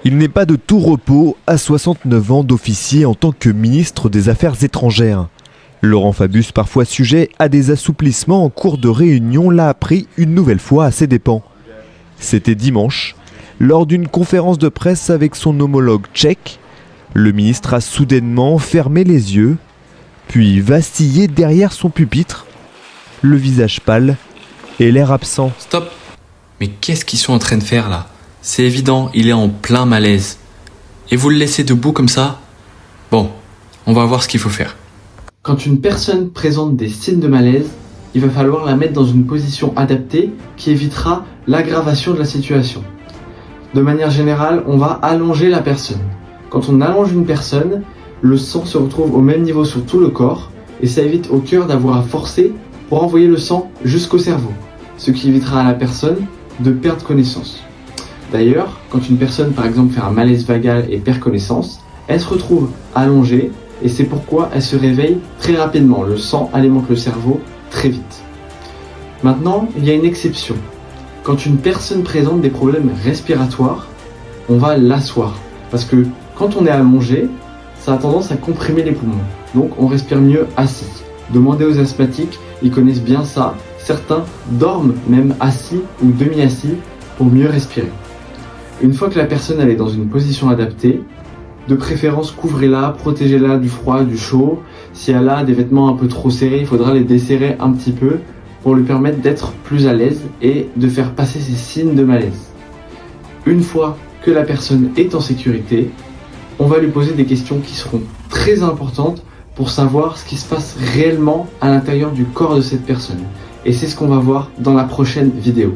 Il n'est pas de tout repos à 69 ans d'officier en tant que ministre des Affaires étrangères. Laurent Fabius, parfois sujet à des assouplissements en cours de réunion, l'a appris une nouvelle fois à ses dépens. C'était dimanche, lors d'une conférence de presse avec son homologue tchèque. Le ministre a soudainement fermé les yeux, puis vacillé derrière son pupitre, le visage pâle et l'air absent. Stop! Mais qu'est-ce qu'ils sont en train de faire là? C'est évident, il est en plein malaise. Et vous le laissez debout comme ça? Bon, on va voir ce qu'il faut faire. Quand une personne présente des signes de malaise, il va falloir la mettre dans une position adaptée qui évitera l'aggravation de la situation. De manière générale, on va allonger la personne. Quand on allonge une personne, le sang se retrouve au même niveau sur tout le corps et ça évite au cœur d'avoir à forcer pour envoyer le sang jusqu'au cerveau, ce qui évitera à la personne de perdre connaissance. D'ailleurs, quand une personne par exemple fait un malaise vagal et perd connaissance, elle se retrouve allongée et c'est pourquoi elle se réveille très rapidement. Le sang alimente le cerveau très vite. Maintenant, il y a une exception. Quand une personne présente des problèmes respiratoires, on va l'asseoir. Parce que quand on est allongé, ça a tendance à comprimer les poumons. Donc on respire mieux assis. Demandez aux asthmatiques, ils connaissent bien ça. Certains dorment même assis ou demi-assis pour mieux respirer. Une fois que la personne elle est dans une position adaptée, de préférence couvrez-la, protégez-la du froid, du chaud. Si elle a des vêtements un peu trop serrés, il faudra les desserrer un petit peu pour lui permettre d'être plus à l'aise et de faire passer ces signes de malaise. Une fois que la personne est en sécurité, on va lui poser des questions qui seront très importantes pour savoir ce qui se passe réellement à l'intérieur du corps de cette personne. Et c'est ce qu'on va voir dans la prochaine vidéo.